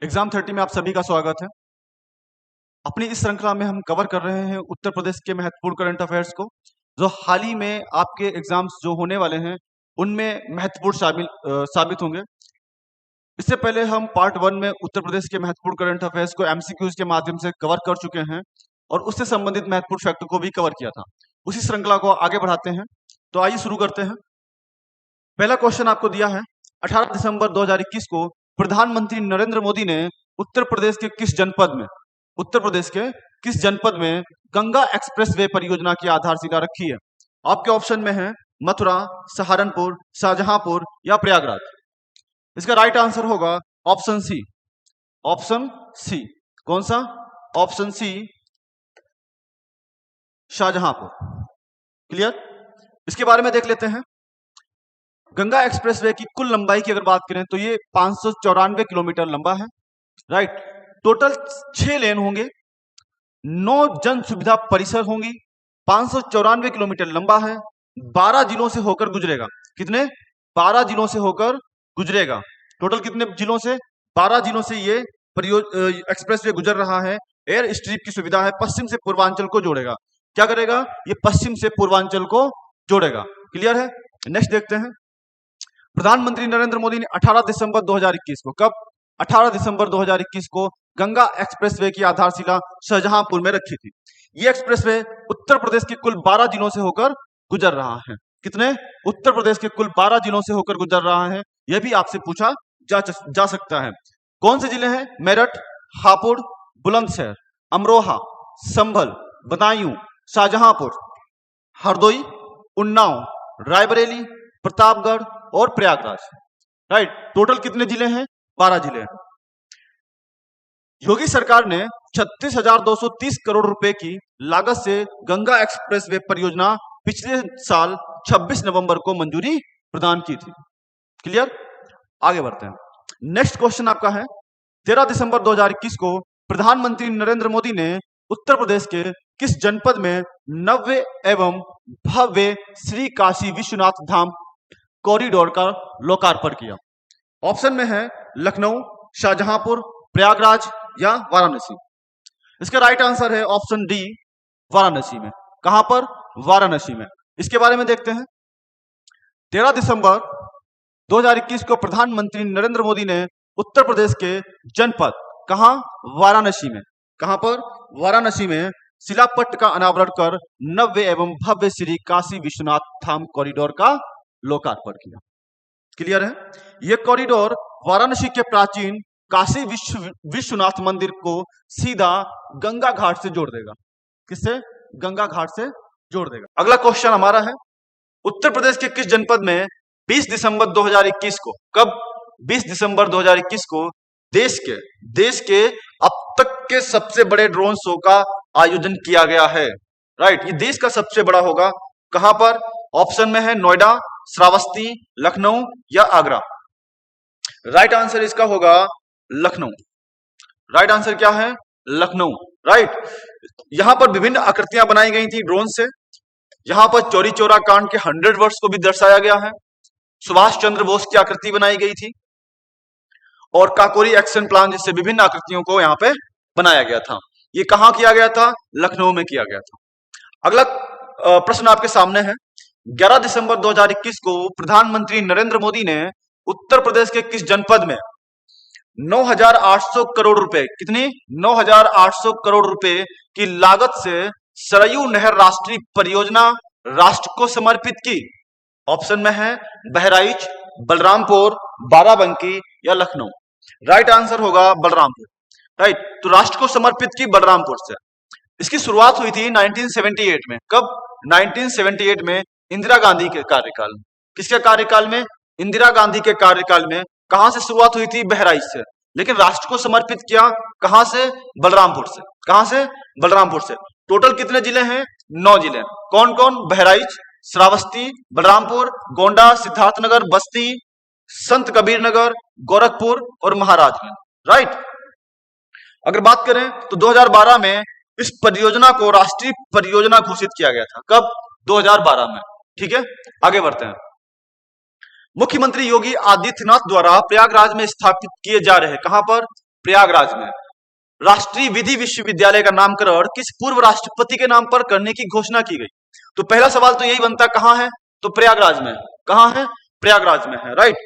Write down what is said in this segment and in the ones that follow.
Exam 30 में आप सभी का स्वागत है। अपनी इस श्रृंखला में हम कवर कर रहे हैं उत्तर प्रदेश के महत्वपूर्ण करंट अफेयर्स को, जो हाल ही में आपके एग्जाम्स जो होने वाले हैं उनमें महत्वपूर्ण साबित होंगे। इससे पहले हम पार्ट 1 में उत्तर प्रदेश के महत्वपूर्ण करंट अफेयर्स को एमसीक्यूज के माध्यम से कवर कर चुके हैं और उससे संबंधित महत्वपूर्ण फैक्टर को भी कवर किया था। उसी श्रृंखला को आगे बढ़ाते हैं, तो आइए शुरू करते हैं। पहला क्वेश्चन आपको दिया है, 18 दिसंबर 2021 को प्रधानमंत्री नरेंद्र मोदी ने उत्तर प्रदेश के किस जनपद में गंगा एक्सप्रेसवे परियोजना की आधारशिला रखी है? आपके ऑप्शन में है मथुरा, सहारनपुर, शाहजहांपुर या प्रयागराज। इसका राइट आंसर होगा ऑप्शन सी। ऑप्शन सी कौन सा? Option C, Shahjahanpur. क्लियर? इसके बारे में देख लेते हैं। गंगा एक्सप्रेसवे की कुल लंबाई की अगर बात करें तो ये 594 किलोमीटर लंबा है। राइट। टोटल 6 लेन होंगे, 9 जन सुविधा परिसर होंगी, 594 किलोमीटर लंबा है, 12 जिलों से होकर गुजरेगा। कितने? 12 जिलों से होकर गुजरेगा। टोटल कितने जिलों से? 12 जिलों से ये एक्सप्रेसवे गुजर रहा है। एयर स्ट्रिप की सुविधा है, पश्चिम से पूर्वांचल को जोड़ेगा। क्या करेगा? ये पश्चिम से पूर्वांचल को जोड़ेगा। क्लियर है? नेक्स्ट देखते हैं। प्रधानमंत्री नरेंद्र मोदी ने 18 दिसंबर 2021 को, कब? 18 दिसंबर 2021 को गंगा एक्सप्रेसवे की आधारशिला शाहजहांपुर में रखी थी। ये एक्सप्रेसवे उत्तर प्रदेश के कुल 12 जिलों से होकर गुजर रहा है। कितने? उत्तर प्रदेश के कुल 12 जिलों से होकर गुजर रहा है। यह भी आपसे पूछा जा सकता है। कौन से जिले हैं? मेरठ, हापुड़, बुलंदशहर, अमरोहा, संभल, बदायूं, शाहजहांपुर, हरदोई, उन्नाव, रायबरेली, प्रतापगढ़ और प्रयागराज। राइट। टोटल कितने जिले हैं? 12 जिले हैं। योगी सरकार ने 36,230 करोड़ रुपए की लागत से गंगा एक्सप्रेसवे परियोजना पिछले साल 26 नवंबर को मंजूरी प्रदान की थी। क्लियर? आगे बढ़ते हैं। नेक्स्ट क्वेश्चन आपका है, 13 दिसंबर 2021 को प्रधानमंत्री नरेंद्र मोदी ने उत्तर प्रदेश के किस जनपद में नव्य एवं भव्य श्री काशी विश्वनाथ धाम कॉरिडोर का लोकार्पण किया? ऑप्शन में है लखनऊ, शाहजहांपुर, प्रयागराज या वाराणसी। इसका राइट आंसर है ऑप्शन डी, वाराणसी में। कहां पर? वाराणसी में। इसके बारे में देखते हैं। 13 दिसंबर 2021 को प्रधानमंत्री नरेंद्र मोदी ने उत्तर प्रदेश के जनपद, कहां? वाराणसी में। कहां पर? वाराणसी में शिलापट्ट का अनावरण कर नव्य एवं भव्य श्री काशी विश्वनाथ धाम कॉरिडोर का लोकार्पण किया। क्लियर है? यह कॉरिडोर वाराणसी के प्राचीन काशी विश्वनाथ मंदिर को सीधा गंगा घाट से जोड़ देगा। किससे? गंगा घाट से जोड़ देगा। अगला क्वेश्चन हमारा है, उत्तर प्रदेश के किस जनपद में 20 दिसंबर 2021 को, कब? 20 दिसंबर 2021 को देश के अब तक के सबसे बड़े ड्रोन शो का आयोजन किया गया है। राइट। ये देश का सबसे बड़ा होगा। कहां पर? ऑप्शन में है नोएडा, श्रावस्ती, लखनऊ या आगरा। राइट आंसर इसका होगा लखनऊ। राइट आंसर क्या है? लखनऊ। राइट। यहां पर विभिन्न आकृतियां बनाई गई थी ड्रोन से। यहां पर चौरी चौरा कांड के 100 वर्ष को भी दर्शाया गया है। सुभाष चंद्र बोस की आकृति बनाई गई थी और काकोरी एक्शन प्लान जैसे विभिन्न आकृतियों को यहां पे बनाया गया था। ये कहां किया गया था? लखनऊ में किया गया था। अगला प्रश्न आपके सामने है, 11 दिसंबर 2021 को प्रधानमंत्री नरेंद्र मोदी ने उत्तर प्रदेश के किस जनपद में 9,800 करोड़ रुपए, कितनी? 9,800 करोड़ रुपए की लागत से सरयू नहर राष्ट्रीय परियोजना राष्ट्र को समर्पित की? ऑप्शन में है बहराइच, बलरामपुर, बाराबंकी या लखनऊ। राइट आंसर होगा बलरामपुर। राइट। तो राष्ट्र को समर्पित की बलरामपुर से। इसकी शुरुआत हुई थी 1978 में। कब? 1978 में इंदिरा गांधी के कार्यकाल में। किसके कार्यकाल में? इंदिरा गांधी के कार्यकाल में। कहां से शुरुआत हुई थी? बहराइच से। लेकिन राष्ट्र को समर्पित किया कहां से? बलरामपुर से। कहां से? बलरामपुर से। टोटल कितने जिले हैं? 9 जिले। कौन कौन? बहराइच, श्रावस्ती, बलरामपुर, गोंडा, सिद्धार्थनगर, बस्ती, संत कबीर नगर, गोरखपुर और महाराजगंज। राइट। अगर बात करें तो 2012 में इस परियोजना को राष्ट्रीय परियोजना घोषित किया गया था। कब? 2012 में। ठीक है, आगे बढ़ते हैं। मुख्यमंत्री योगी आदित्यनाथ द्वारा प्रयागराज में स्थापित किए जा रहे, कहां पर? प्रयागराज में। राष्ट्रीय विधि विश्वविद्यालय का नामकरण किस पूर्व राष्ट्रपति के नाम पर करने की घोषणा की गई? तो पहला सवाल तो यही बनता, कहां है? तो प्रयागराज में। कहां है? प्रयागराज में है, राइट।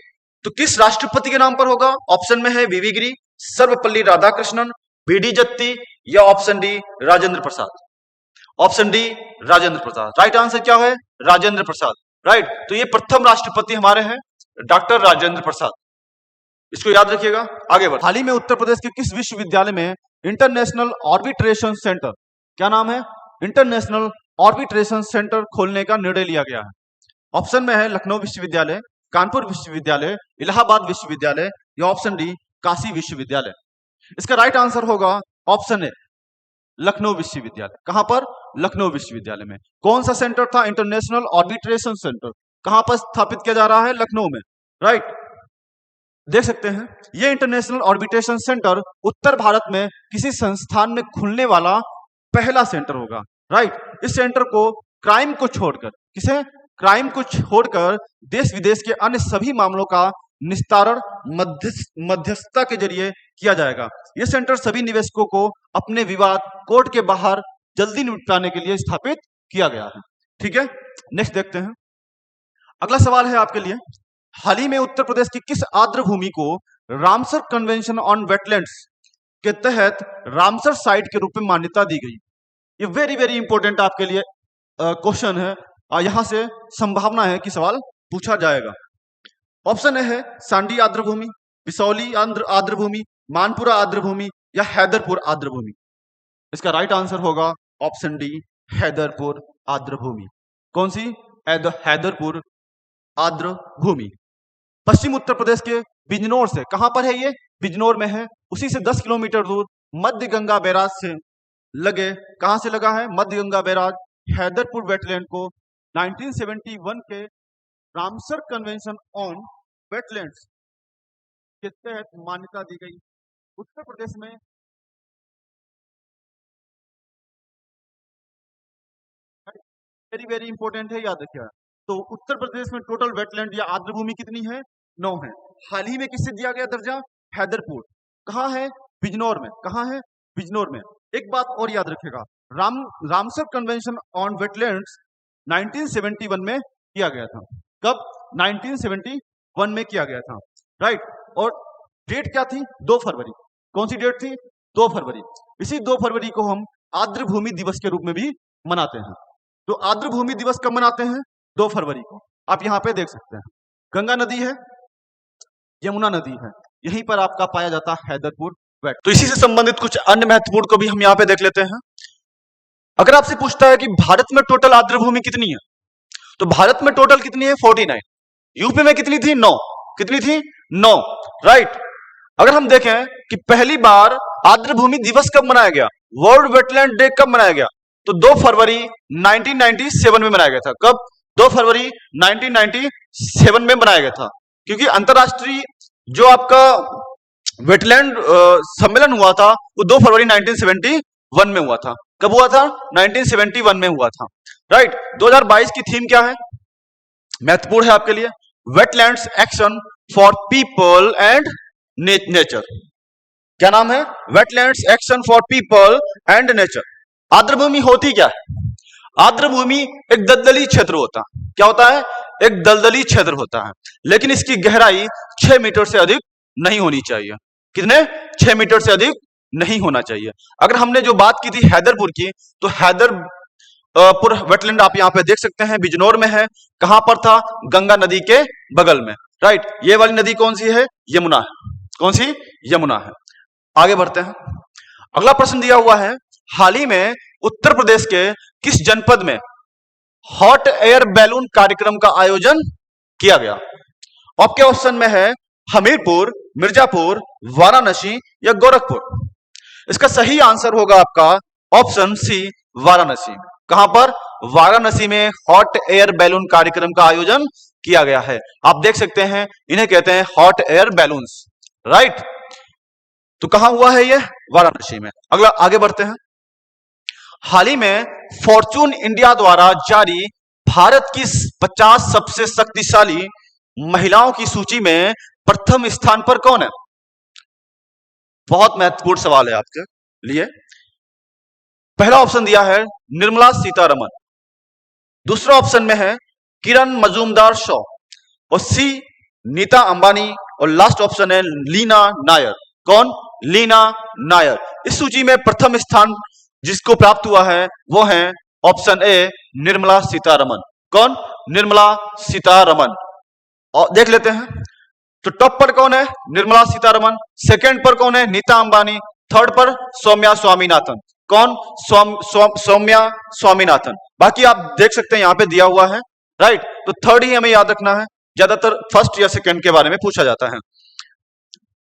तो किस राष्ट्रपति के नाम पर होगा? ऑप्शन में है वीवी गिरी, सर्वपल्ली राधाकृष्णन, बीडी जत्ती या option D Rajendra Prasad. Option D Rajendra Prasad. Right answer क्या है? राजेंद्र प्रसाद, राइट। तो ये प्रथम राष्ट्रपति हमारे हैं डॉक्टर राजेंद्र प्रसाद, इसको याद रखिएगा। आगे बढ़। हाल ही में उत्तर प्रदेश के किस विश्वविद्यालय में इंटरनेशनल ऑर्बिट्रेशन सेंटर, क्या नाम है? इंटरनेशनल ऑर्बिट्रेशन सेंटर खोलने का निर्णय लिया गया है? ऑप्शन में है लखनऊ विश्वविद्यालय, कानपुर विश्वविद्यालय, इलाहाबाद विश्वविद्यालय या ऑप्शन डी काशी विश्वविद्यालय। इसका राइट आंसर होगा ऑप्शन ए लखनऊ विश्वविद्यालय। कहां पर? लखनऊ विश्वविद्यालय में। कौन सा सेंटर था? International arbitration centre. कहां पर स्थापित किया जा रहा है? लखनऊ में, राइट। देख सकते हैं ये इंटरनेशनल ऑर्बिट्रेशन सेंटर उत्तर भारत में किसी संस्थान में खुलने वाला पहला सेंटर होगा, राइट। इस सेंटर को क्राइम को छोड़कर, किसे? क्राइम को छोड़कर देश विदेश के अन्य सभी मामलों का निस्तारण मध्यस्थता के जरिए किया जाएगा। यह सेंटर सभी निवेशकों को अपने विवाद कोर्ट के बाहर जल्दी निपटाने के लिए स्थापित किया गया है। ठीक है, नेक्स्ट देखते हैं। अगला सवाल है आपके लिए, हाल ही में उत्तर प्रदेश की किस आर्द्र भूमि को रामसर कन्वेंशन ऑन वेटलैंड्स के तहत रामसर साइट के रूप में मान्यता दी गई? ये वेरी वेरी इंपॉर्टेंट आपके लिए क्वेश्चन है, यहां से संभावना है कि सवाल पूछा जाएगा। ऑप्शन ए है सांडी आर्द्र भूमि, बिसौली आर्द्र भूमि, मानपुरा आर्द्र भूमि या हैदरपुर आर्द्र भूमि। इसका राइट आंसर होगा ऑप्शन डी हैदरपुर आर्द्र भूमि। कौन सी? हैदरपुर आर्द्र भूमि। पश्चिम उत्तर प्रदेश के बिजनौर से, कहां पर है ये? बिजनौर में है। उसी से 10 किलोमीटर दूर मध्य गंगा बैराज से लगे, कहां से लगा है? मध्य गंगा बैराज। हैदरपुर वेटलैंड को 1971 के रामसर कन्वेंशन ऑन वेटलैंड्स के तहत मान्यता दी गई। उत्तर प्रदेश में वेरी वेरी इंपॉर्टेंट है, याद रखिएगा। तो उत्तर प्रदेश में टोटल वेटलैंड या आर्द्र भूमि कितनी है? 9 है। हाल ही में किससे दिया गया दर्जा? हैदरपुर। कहां है? बिजनौर में। कहां है? बिजनौर में। एक बात और याद रखिएगा, रामसर कन्वेंशन ऑन वेटलैंड्स 1971 में किया गया था। कब? 1971 में किया गया था, राइट। और डेट क्या थी? 2 फरवरी। कौन सी डेट थी? 2 फरवरी। इसी 2 फरवरी को हम आर्द्र भूमि दिवस के रूप में भी मनाते हैं। तो आर्द्र भूमि दिवस कब मनाते हैं? 2 फरवरी को। आप यहां पे देख सकते हैं, गंगा नदी है, यमुना नदी है, यहीं पर आपका पाया जाता है हैदरपुर वेट। तो इसी से संबंधित कुछ अन्य महत्वपूर्ण को भी हम यहां पे देख लेते हैं। अगर आपसे पूछता है कि भारत में टोटल आर्द्र भूमि कितनी है, तो भारत में टोटल कितनी है? 49। यूपी में कितनी थी? 9। कितनी थी? 9, राइट। अगर हम देखें कि पहली बार आर्द्र भूमि दिवस कब मनाया गया, वर्ल्ड वेटलैंड डे कब मनाया गया, तो 2 फरवरी 1997 में मनाया गया था। कब? 2 फरवरी 1997 में मनाया गया था। क्योंकि अंतरराष्ट्रीय जो आपका वेटलैंड सम्मेलन हुआ था वो 2 फरवरी 1971 में हुआ था। कब हुआ था? 1971 में हुआ था, राइट। 2022 की थीम क्या है? महत्वपूर्ण है आपके लिए, wetlands action for people and nature. क्या नाम है? Wetlands action for people and nature. आर्द्र भूमि होती क्या है? आर्द्र भूमि एक दलदली क्षेत्र होता है। क्या होता है? एक दलदली क्षेत्र होता है, लेकिन इसकी गहराई 6 मीटर से अधिक नहीं होनी चाहिए। कितने? 6 मीटर से अधिक नहीं होना चाहिए। अगर हमने जो बात की थी हैदरपुर की, तो हैदरपुर वेटलैंड आप यहां पे देख सकते हैं, बिजनौर में है। कहां पर था? गंगा नदी के बगल में, राइट। ये वाली नदी कौन सी है? यमुना है। कौन सी? यमुना है। आगे बढ़ते हैं। अगला प्रश्न दिया हुआ है, हाल ही में उत्तर प्रदेश के किस जनपद में हॉट एयर बैलून कार्यक्रम का आयोजन किया गया? आपके ऑप्शन में है हमीरपुर, मिर्जापुर, वाराणसी या गोरखपुर। इसका सही आंसर होगा आपका ऑप्शन सी वाराणसी। कहां पर? वाराणसी में हॉट एयर बैलून कार्यक्रम का आयोजन किया गया है। आप देख सकते हैं, इन्हें कहते हैं हॉट एयर बैलून्स, राइट। तो कहां हुआ है ये? वाराणसी में। अगला आगे बढ़ते हैं। हाल ही में फॉर्चून इंडिया द्वारा जारी भारत की 50 सबसे शक्तिशाली महिलाओं की सूची में प्रथम स्थान पर कौन है? बहुत महत्वपूर्ण सवाल है आपके लिए। पहला ऑप्शन दिया है निर्मला सीतारमन, दूसरा ऑप्शन में है किरण मजूमदार शॉ, और सी नीता अंबानी, और लास्ट ऑप्शन है लीना नायर। कौन? लीना नायर। इस सूची में प्रथम स्थान जिसको प्राप्त हुआ है वो है ऑप्शन ए निर्मला सीतारमन। कौन? निर्मला सीतारमन। और देख लेते हैं तो टॉप पर कौन है? निर्मला सीतारमन। सेकंड पर कौन है? नीता अंबानी। थर्ड पर सौम्या स्वामीनाथन। कौन? सौम्या स्वामीनाथन। बाकी आप देख सकते हैं यहां पे दिया हुआ है, राइट। तो थर्ड ही हमें याद रखना है, ज्यादातर फर्स्ट या सेकंड के बारे में पूछा जाता है।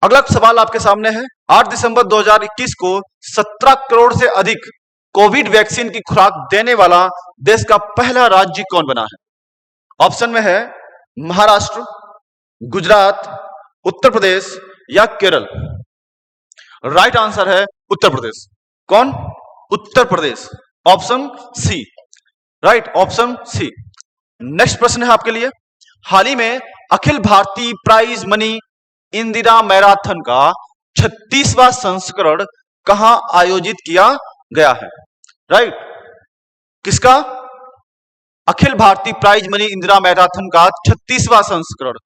अगला सवाल आपके सामने है, 8 दिसंबर 2021 को 17 करोड़ से अधिक कोविड वैक्सीन की खुराक देने वाला देश का पहला राज्य कौन बना है? ऑप्शन में है महाराष्ट्र, गुजरात, उत्तर प्रदेश या केरल। राइट आंसर है उत्तर प्रदेश। कौन? Uttar Pradesh. Option C, right, option C. Next प्रश्न है आपके लिए, हाल ही में Akhil Bharatiya prize money Indira marathon का 36वां संस्करण कहां आयोजित किया गया है? राइट, किसका? Akhil Bharatiya prize money Indira marathon का 36वां संस्करण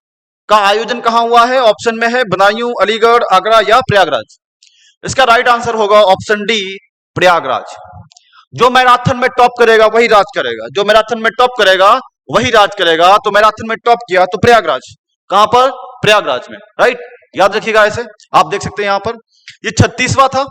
का आयोजन कहां हुआ है? ऑप्शन में है बदायूं, अलीगढ़, आगरा या प्रयागराज। इसका राइट आंसर होगा ऑप्शन डी, प्रयागराज। जो मैराथन में टॉप करेगा वही राज करेगा, जो मैराथन में टॉप करेगा वही राज करेगा। तो मैराथन में टॉप किया तो प्रयागराज। कहां पर? प्रयागराज में, राइट। याद रखिएगा ऐसे, आप देख सकते हैं यहां पर ये 36वां था,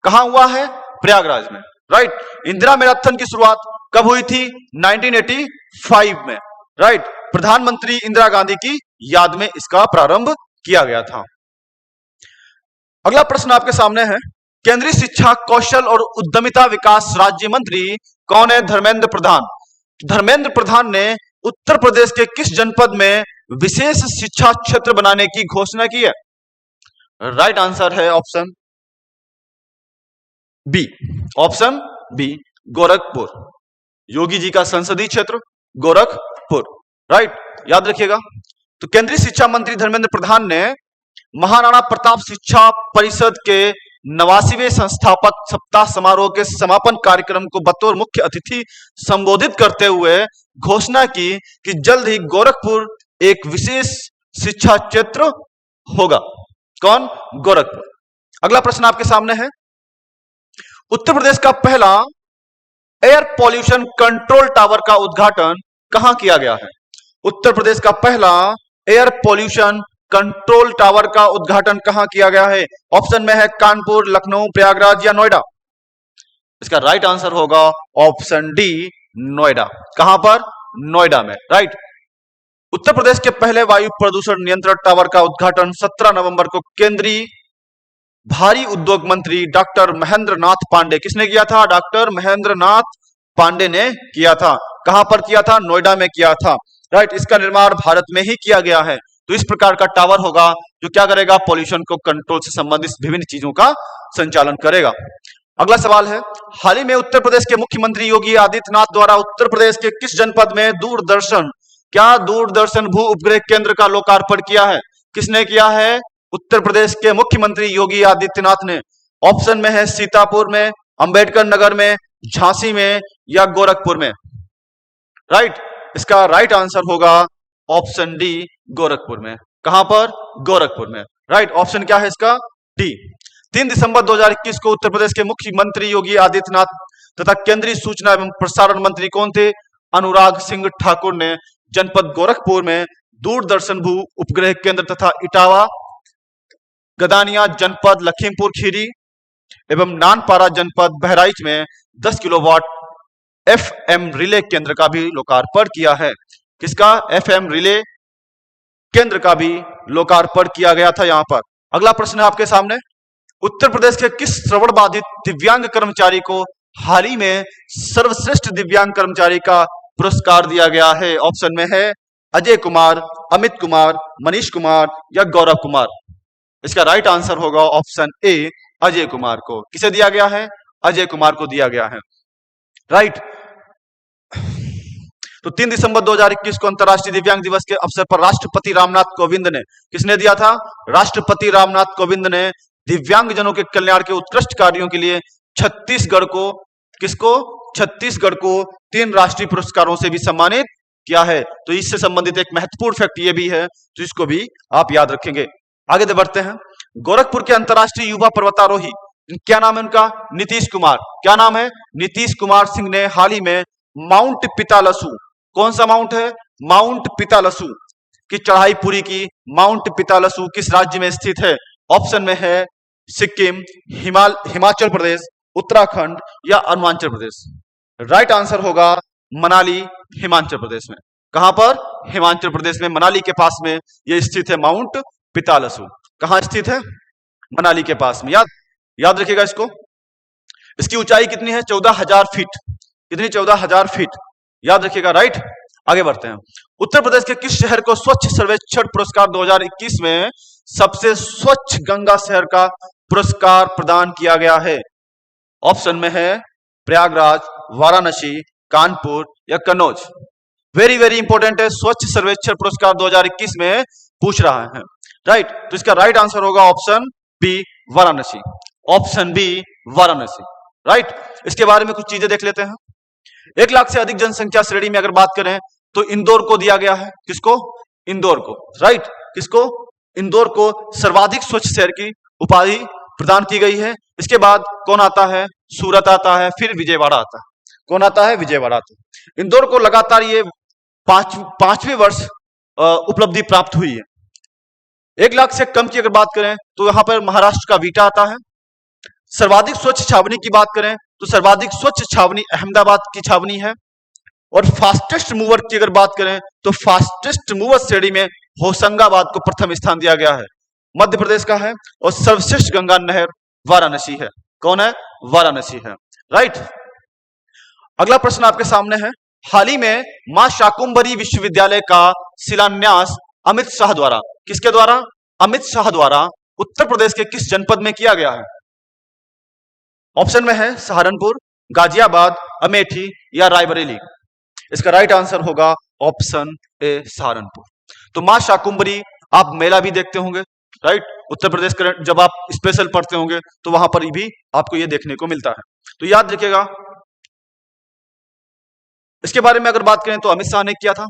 कहां हुआ है? प्रयागराज में, राइट। इंदिरा मैराथन की शुरुआत कब हुई थी? 1985 में, राइट। प्रधानमंत्री इंदिरा गांधी की याद में इसका प्रारंभ किया गया था। अगला प्रश्न आपके सामने है, केंद्रीय शिक्षा, कौशल और उद्यमिता विकास राज्य मंत्री कौन है? धर्मेंद्र प्रधान। धर्मेंद्र प्रधान ने उत्तर प्रदेश के किस जनपद में विशेष शिक्षा क्षेत्र बनाने की घोषणा की है? राइट आंसर है option B, option B, Gorakhpur. Yogi ji का संसदीय क्षेत्र गोरखपुर, राइट, याद रखिएगा। तो केंद्रीय शिक्षा मंत्री धर्मेंद्र प्रधान ने महाराणा प्रताप शिक्षा परिषद के 89वें संस्थापक सप्ताह समारोह के समापन कार्यक्रम को बतौर मुख्य अतिथि संबोधित करते हुए घोषणा की कि जल्द ही गोरखपुर एक विशेष शिक्षा क्षेत्र होगा। कौन? गोरखपुर। अगला प्रश्न आपके सामने है, उत्तर प्रदेश का पहला एयर पॉल्यूशन कंट्रोल टावर का उद्घाटन कहां किया गया है? उत्तर प्रदेश का पहला एयर पॉल्यूशन कंट्रोल टावर का उद्घाटन कहां किया गया है? ऑप्शन में है कानपुर, लखनऊ, प्रयागराज या नोएडा। इसका राइट आंसर होगा ऑप्शन डी, नोएडा। कहां पर? नोएडा में, राइट। उत्तर प्रदेश के पहले वायु प्रदूषण नियंत्रण टावर का उद्घाटन 17 नवंबर को केंद्रीय भारी उद्योग मंत्री डॉक्टर महेंद्र नाथ पांडे, किसने किया था? डॉक्टर महेंद्र नाथ पांडे ने किया था। कहां पर किया था? नोएडा में किया था, राइट। इसका निर्माण भारत में ही किया गया है। तो इस प्रकार का टावर होगा जो क्या करेगा? पॉल्यूशन को कंट्रोल से संबंधित विभिन्न चीजों का संचालन करेगा। अगला सवाल है, हाल ही में उत्तर प्रदेश के मुख्यमंत्री योगी आदित्यनाथ द्वारा उत्तर प्रदेश के किस जनपद में दूरदर्शन भू उपग्रह केंद्र का लोकार्पण किया है? किसने किया है? उत्तर प्रदेश के मुख्यमंत्री योगी आदित्यनाथ ने। ऑप्शन में है सीतापुर में, अंबेडकर नगर में, झांसी में या गोरखपुर में। राइट, इसका राइट आंसर होगा ऑप्शन डी, गोरखपुर में। कहां पर? गोरखपुर में, राइट। ऑप्शन क्या है इसका? डी। 3 दिसंबर 2021 को उत्तर प्रदेश के मुख्यमंत्री योगी आदित्यनाथ तथा केंद्रीय सूचना एवं प्रसारण मंत्री कौन थे? अनुराग सिंह ठाकुर ने जनपद गोरखपुर में दूरदर्शन भू उपग्रह केंद्र तथा इटावा, गदानिया जनपद लखीमपुर खीरी एवं नानपारा जनपद बहराइच में 10 किलोवाट FM रिले केंद्र का भी लोकार्पण किया है। किसका? FM रिले केंद्र का भी लोकार्पण किया गया था यहां पर। अगला प्रश्न है आपके सामने, उत्तर प्रदेश के किस श्रवण बाधित दिव्यांग कर्मचारी को हाल ही में सर्वश्रेष्ठ दिव्यांग कर्मचारी का पुरस्कार दिया गया है? ऑप्शन में है अजय कुमार, अमित कुमार, मनीष कुमार या गौरव कुमार। इसका राइट आंसर होगा ऑप्शन ए, अजय कुमार को। किसे दिया गया है? अजय कुमार को दिया गया है, राइट। तो 3 दिसंबर 2021 को अंतर्राष्ट्रीय दिव्यांग दिवस के अवसर पर राष्ट्रपति रामनाथ कोविंद ने, किसने दिया था? राष्ट्रपति रामनाथ कोविंद ने दिव्यांगजनों के कल्याण के उत्कृष्ट कार्यों के लिए छत्तीसगढ़ को किसको छत्तीसगढ़ को 3 राष्ट्रीय पुरस्कारों से भी सम्मानित किया है। तो इससे संबंधित एक महत्वपूर्ण फैक्ट ये भी है, तो इसको भी आप याद रखेंगे। आगे बढ़ते हैं। गोरखपुर के अंतर्राष्ट्रीय युवा पर्वतारोही, क्या नाम है उनका? नीतीश कुमार। क्या नाम है? नीतीश कुमार सिंह ने हाल ही में माउंट पितालसू, कौन सा माउंट है? माउंट पितालसू की चढ़ाई पूरी की। माउंट पितालसू किस राज्य में स्थित है? ऑप्शन में है सिक्किम, हिमाचल प्रदेश, उत्तराखंड या अरुणाचल प्रदेश। राइट आंसर होगा मनाली, हिमाचल प्रदेश में। कहां पर? हिमाचल प्रदेश में, मनाली के पास में यह स्थित है माउंट पितालसू। कहां स्थित है? मनाली के पास में। याद रखिएगा इसको। इसकी ऊंचाई कितनी है? 14,000 फीट। कितनी? 14,000 फीट। याद रखिएगा। राइट, आगे बढ़ते हैं। उत्तर प्रदेश के किस शहर को स्वच्छ सर्वेक्षण पुरस्कार 2021 में सबसे स्वच्छ गंगा शहर का पुरस्कार प्रदान किया गया है? ऑप्शन में है प्रयागराज, वाराणसी, कानपुर या कन्नौज। वेरी वेरी इंपॉर्टेंट है, स्वच्छ सर्वेक्षण पुरस्कार 2021 में पूछ रहा है। राइट, तो इसका राइट आंसर होगा option B, Varanasi. Option B, Varanasi. Right, इसके बारे में कुछ चीजें देख लेते हैं। 1 लाख से अधिक जनसंख्या श्रेणी में अगर बात करें तो इंदौर को दिया गया है। किसको? इंदौर को। राइट, किसको? इंदौर को सर्वाधिक स्वच्छ शहर की उपाधि प्रदान की गई है। इसके बाद कौन आता है? सूरत आता है, फिर विजयवाड़ा आता है। कौन आता है? विजयवाड़ा आता है। इंदौर को लगातार ये पांचवें वर्ष उपलब्धि प्राप्त हुई है। 1 लाख से कम की अगर बात करें तो यहां पर महाराष्ट्र का वीटा आता है। सर्वाधिक स्वच्छ छावनी की बात करें तो सर्वाधिक स्वच्छ छावनी अहमदाबाद की छावनी है। और फास्टेस्ट मूवर की अगर बात करें तो फास्टेस्ट मूवर श्रेणी में होशंगाबाद को प्रथम स्थान दिया गया है, मध्य प्रदेश का है। और सर्वश्रेष्ठ गंगा नहर वाराणसी है। कौन है? वाराणसी है। राइट, अगला प्रश्न आपके सामने है। हाल ही में मां शाकुंभरी विश्वविद्यालय का शिलान्यास अमित शाह द्वारा, किसके द्वारा? अमित शाह द्वारा उत्तर प्रदेश के किस जनपद में किया गया है? ऑप्शन में है सहारनपुर, गाजियाबाद, अमेठी या रायबरेली। इसका राइट आंसर होगा ऑप्शन ए, सहारनपुर। तो मां शाकुंभरी आप मेला भी देखते होंगे। राइट, उत्तर प्रदेश जब आप स्पेशल पढ़ते होंगे तो वहां पर भी आपको यह देखने को मिलता है। तो याद रखिएगा। इसके बारे में अगर बात करें तो अमित शाह ने किया था।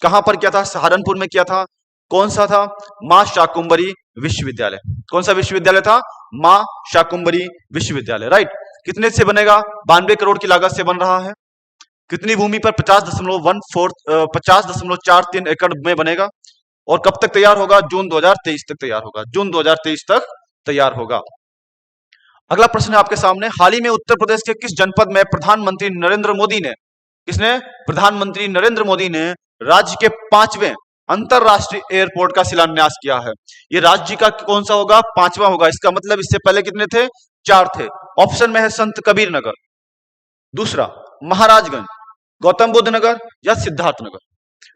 कहां पर किया था? सहारनपुर में किया था। कौन सा था? मां शाकुंभरी विश्वविद्यालय। कौन सा विश्वविद्यालय था? मां शाकुंभरी विश्वविद्यालय। राइट, कितने से बनेगा? 92 करोड़ की लागत से बन रहा है। कितनी भूमि पर? 50.43 एकड़ में बनेगा। और कब तक तैयार होगा? जून 2023 तक तैयार होगा। जून 2023 तक तैयार होगा। अगला प्रश्न है आपके सामने। हाल ही में उत्तर प्रदेश के किस जनपद में प्रधानमंत्री नरेंद्र मोदी ने, किसने? प्रधानमंत्री नरेंद्र मोदी ने राज्य के 5वें अंतरराष्ट्रीय एयरपोर्ट का शिलान्यास किया है। ये राज्य का कौन सा होगा? 5वां होगा। इसका मतलब इससे पहले कितने थे? 4 थे। ऑप्शन में है संत कबीर नगर, दूसरा महाराजगंज, गौतम बुद्ध नगर या सिद्धार्थ नगर।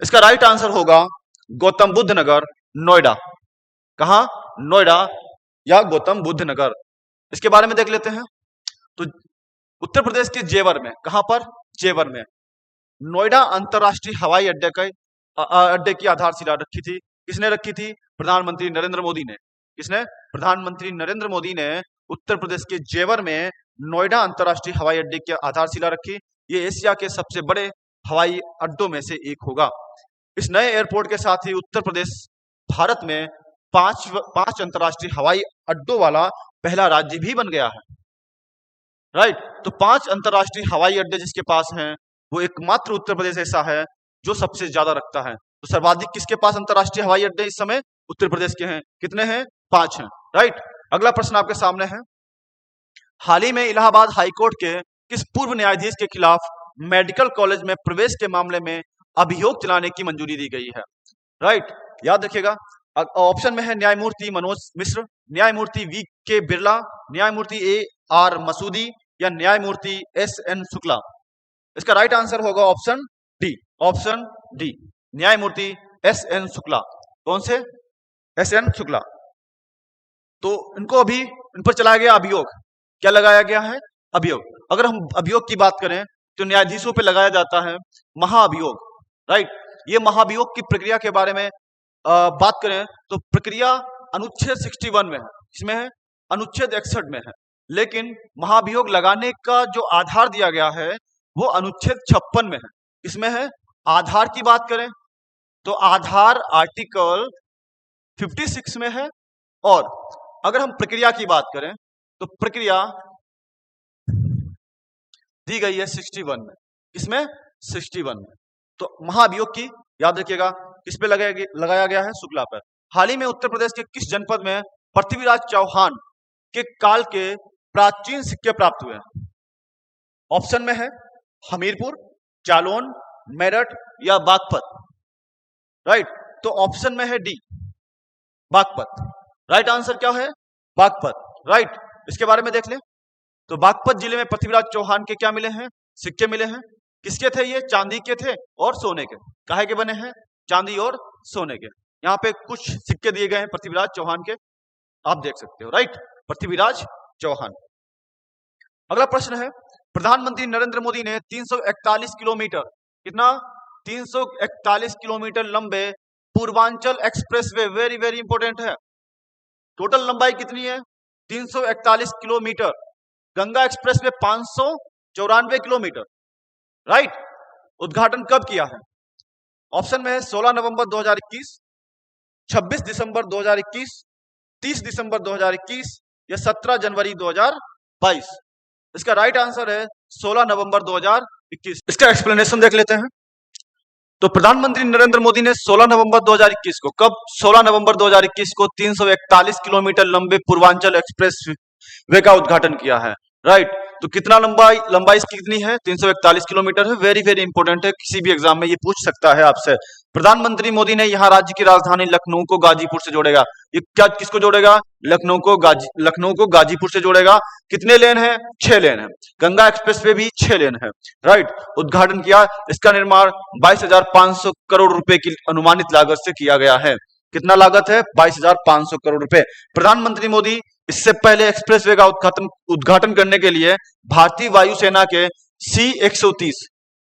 इसका राइट आंसर होगा गौतम बुद्ध नगर, नोएडा। कहां? नोएडा या गौतम बुद्ध नगर। इसके बारे में देख लेते हैं। तो उत्तर प्रदेश के जेवर में, कहां पर? जेवर में नोएडा अंतरराष्ट्रीय हवाई अड्डे की आधारशिला रखी थी। किसने रखी थी? प्रधानमंत्री नरेंद्र मोदी ने। किसने? प्रधानमंत्री नरेंद्र मोदी ने उत्तर प्रदेश के जेवर में नोएडा अंतरराष्ट्रीय हवाई अड्डे की आधारशिला रखी। ये एशिया के सबसे बड़े हवाई अड्डों में से एक होगा। इस नए एयरपोर्ट के साथ ही उत्तर प्रदेश भारत में पांच अंतरराष्ट्रीय हवाई अड्डों वाला पहला राज्य भी बन गया है। राइट, तो 5 अंतरराष्ट्रीय हवाई अड्डे जिसके पास हैं वो एकमात्र उत्तर प्रदेश ऐसा है जो सबसे ज्यादा रखता है। तो सर्वाधिक किसके पास अंतरराष्ट्रीय हवाई अड्डे इस समय? उत्तर प्रदेश के हैं। कितने हैं? 5 हैं। राइट, अगला प्रश्न आपके सामने है। हाल ही में इलाहाबाद हाईकोर्ट के किस पूर्व न्यायाधीश के खिलाफ मेडिकल कॉलेज में प्रवेश के मामले में अभियोग चलाने की मंजूरी दी गई है? राइट, याद रखिएगा। ऑप्शन में है न्यायमूर्ति मनोज मिश्र, न्यायमूर्ति वी के बिरला, न्यायमूर्ति ए आर मसूदी या न्यायमूर्ति एस एन शुक्ला। इसका राइट आंसर होगा ऑप्शन डी। ऑप्शन डी, न्यायमूर्ति एस एन शुक्ला। कौन से? S N Shukla. तो इनको अभी इन पर चलाया गया अभियोग। क्या लगाया गया है? अभियोग। अगर हम अभियोग की बात करें तो न्यायाधीशों पे लगाया जाता है महाअभियोग। राइट, ये महाभियोग की प्रक्रिया के बारे में बात करें तो प्रक्रिया अनुच्छेद 61 में है। इसमें है अनुच्छेद 61 में है, लेकिन महाभियोग लगाने का जो आधार दिया गया है वो अनुच्छेद 56 में है। इसमें है आधार की बात करें तो आधार आर्टिकल 56 में है, और अगर हम प्रक्रिया की बात करें तो प्रक्रिया दी गई है 61 में। इसमें 61 में। तो महाभियोग की याद रखिएगा किस पे लगाया गया है? शुक्ला पर। हाल ही में उत्तर प्रदेश के किस जनपद में पृथ्वीराज चौहान के काल के प्राचीन सिक्के प्राप्त हुए हैं? ऑप्शन में है हमीरपुर, जालौन, मेरठ या बागपत। राइट, तो ऑप्शन में है डी, बागपत। राइट आंसर क्या है? बागपत। राइट, इसके बारे में देख ले तो बागपत जिले में पृथ्वीराज चौहान के क्या मिले हैं? सिक्के मिले हैं। किसके थे ये? चांदी के थे और सोने के। काहे के बने हैं? चांदी और सोने के। यहाँ पे कुछ सिक्के दिए गए हैं पृथ्वीराज चौहान के, आप देख सकते हो। राइट, पृथ्वीराज चौहान। अगला प्रश्न है, प्रधानमंत्री नरेंद्र मोदी ने 341 किलोमीटर, कितना? 341 किलोमीटर लंबे Purvanchal expressway, very very important है। टोटल लंबाई कितनी है? 341 kilometre. Ganga expressway 594 kilometre. Right, उद्घाटन कब किया है? ऑप्शन में है 16 नवंबर 2021, 26 दिसंबर 2021, 30 दिसंबर 2021 या 17 जनवरी 2022। इसका राइट आंसर है 16 नवंबर 2021। इसका एक्सप्लेनेशन देख लेते हैं। तो प्रधानमंत्री नरेंद्र मोदी ने 16 नवंबर 2021 को, कब? 16 नवंबर 2021 को 341 किलोमीटर लंबे पूर्वांचल एक्सप्रेस वे का उद्घाटन किया है। राइट, तो कितना लंबाई इसकी कितनी है? 341 किलोमीटर है। वेरी वेरी इंपॉर्टेंट है, किसी भी एग्जाम में ये पूछ सकता है आपसे। प्रधानमंत्री मोदी ने यहाँ राज्य की राजधानी लखनऊ को गाजीपुर से जोड़ेगा। ये क्या, किसको जोड़ेगा? लखनऊ को गाजीपुर से जोड़ेगा। कितने लेन है? 6 लेन है। गंगा एक्सप्रेसवे भी 6 लेन है। राइट, उद्घाटन किया। इसका निर्माण 22,500 करोड़ रुपए की अनुमानित लागत से किया गया है। कितना लागत है? 22,500 करोड़ रुपए। प्रधानमंत्री मोदी इससे पहले एक्सप्रेसवे का उद्घाटन करने के लिए भारतीय वायुसेना के C-130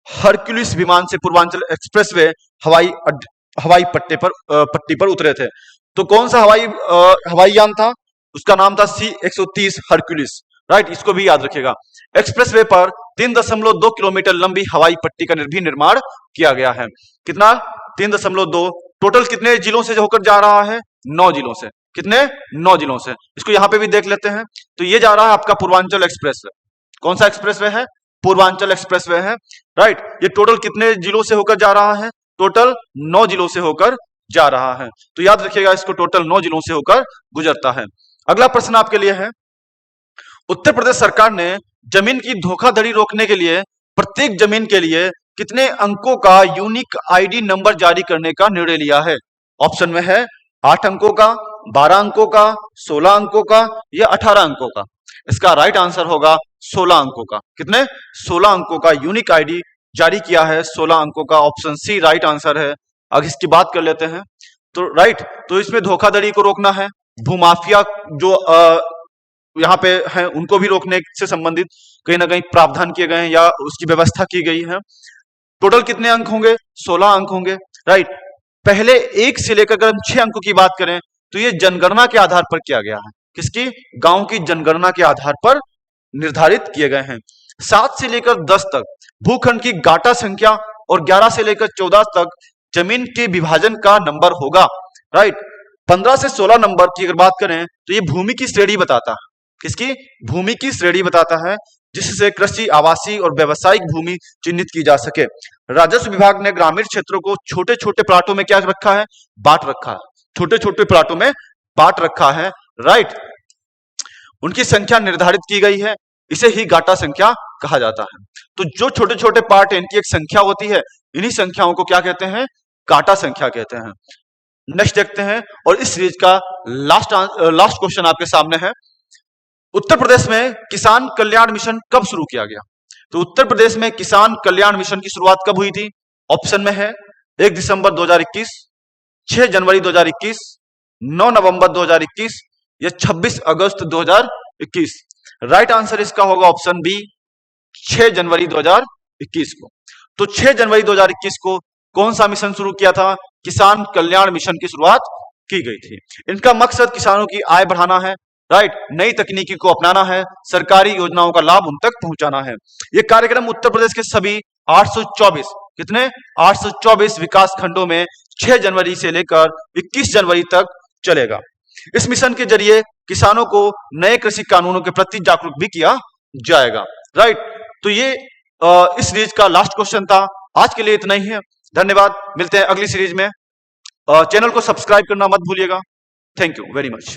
हरक्यूलिस विमान से पूर्वांचल एक्सप्रेसवे हवाई पट्टी पर उतरे थे। तो कौन सा हवाई यान था? उसका नाम था C-130 हरक्यूलिस। राइट, इसको भी याद रखिएगा। एक्सप्रेसवे पर 3.2 किलोमीटर लंबी हवाई पट्टी का भी निर्माण किया गया है। कितना? 3.2। टोटल कितने जिलों से होकर जा रहा है? 9 जिलों से। कितने? 9 जिलों से। इसको यहां पे भी देख लेते हैं। तो ये जा रहा है आपका पूर्वांचल एक्सप्रेसवे। कौन सा एक्सप्रेसवे है? पूर्वांचल एक्सप्रेसवे है। राइट, ये टोटल कितने जिलों से होकर जा रहा है? टोटल 9 जिलों से होकर जा रहा है। तो याद रखिएगा, इसको टोटल 9 जिलों से होकर गुजरता है। अगला प्रश्न आपके लिए है, उत्तर प्रदेश सरकार ने जमीन की धोखाधड़ी रोकने के लिए प्रत्येक जमीन के लिए कितने अंकों का यूनिक आईडी नंबर जारी करने का निर्णय लिया है? ऑप्शन में है 8 अंकों का, 12 अंकों का, 16 अंकों का या 18 अंकों का। इसका राइट आंसर होगा 16 अंकों का। कितने? 16 अंकों का यूनिक आईडी जारी किया है। 16 अंकों का, ऑप्शन सी राइट आंसर है। अब इसकी बात कर लेते हैं। तो राइट, तो इसमें धोखाधड़ी को रोकना है, भूमाफिया जो यहाँ पे हैं उनको भी रोकने से संबंधित कहीं ना कहीं प्रावधान किए गए हैं या उसकी व्यवस्था की गई है। टोटल कितने अंक होंगे? 16 अंक होंगे। राइट, पहले 1 से लेकर अगर हम 6 अंकों की बात करें तो ये जनगणना के आधार पर किया गया है। किसकी? गांव की जनगणना के आधार पर निर्धारित किए गए हैं। 7 से लेकर 10 तक भूखंड की गाटा संख्या और 11 से लेकर 14 तक जमीन के विभाजन का नंबर होगा। राइट, 15 से 16 नंबर की अगर बात करें तो ये भूमि की श्रेणी बताता है। किसकी? भूमि की श्रेणी बताता है, जिससे कृषि, आवासीय और व्यावसायिक भूमि चिन्हित की जा सके। राजस्व विभाग ने ग्रामीण क्षेत्रों को छोटे छोटे प्लाटों में क्या रखा है? बांट रखा है। छोटे छोटे प्लाटों में बांट रखा है। राइट, उनकी संख्या निर्धारित की गई है, इसे ही गाटा संख्या कहा जाता है। तो जो छोटे छोटे पार्ट है इनकी एक संख्या होती है, इन्हीं संख्याओं को क्या कहते हैं? गाटा संख्या कहते हैं। नेक्स्ट देखते हैं, और इस सीरीज का लास्ट क्वेश्चन आपके सामने है। उत्तर प्रदेश में किसान कल्याण मिशन कब शुरू किया गया? तो उत्तर प्रदेश में किसान कल्याण मिशन की शुरुआत कब हुई थी? ऑप्शन में है 1 दिसंबर 2021, 6 जनवरी 2021, 9 नवंबर 2021 या 26 अगस्त 2021। राइट आंसर इसका होगा ऑप्शन बी, 6 जनवरी 2021 को। तो 6 जनवरी 2021 को कौन सा मिशन शुरू किया था? किसान कल्याण मिशन की शुरुआत की गई थी। इनका मकसद किसानों की आय बढ़ाना है, राइट, नई तकनीकी को अपनाना है, सरकारी योजनाओं का लाभ उन तक पहुंचाना है। ये कार्यक्रम उत्तर प्रदेश के सभी 824 कितने 824 विकास खंडों में 6 जनवरी से लेकर 21 जनवरी तक चलेगा। इस मिशन के जरिए किसानों को नए कृषि कानूनों के प्रति जागरूक भी किया जाएगा। राइट, तो ये इस सीरीज का लास्ट क्वेश्चन था। आज के लिए इतना ही है। धन्यवाद, मिलते हैं अगली सीरीज में। चैनल को सब्सक्राइब करना मत भूलिएगा। Thank you very much.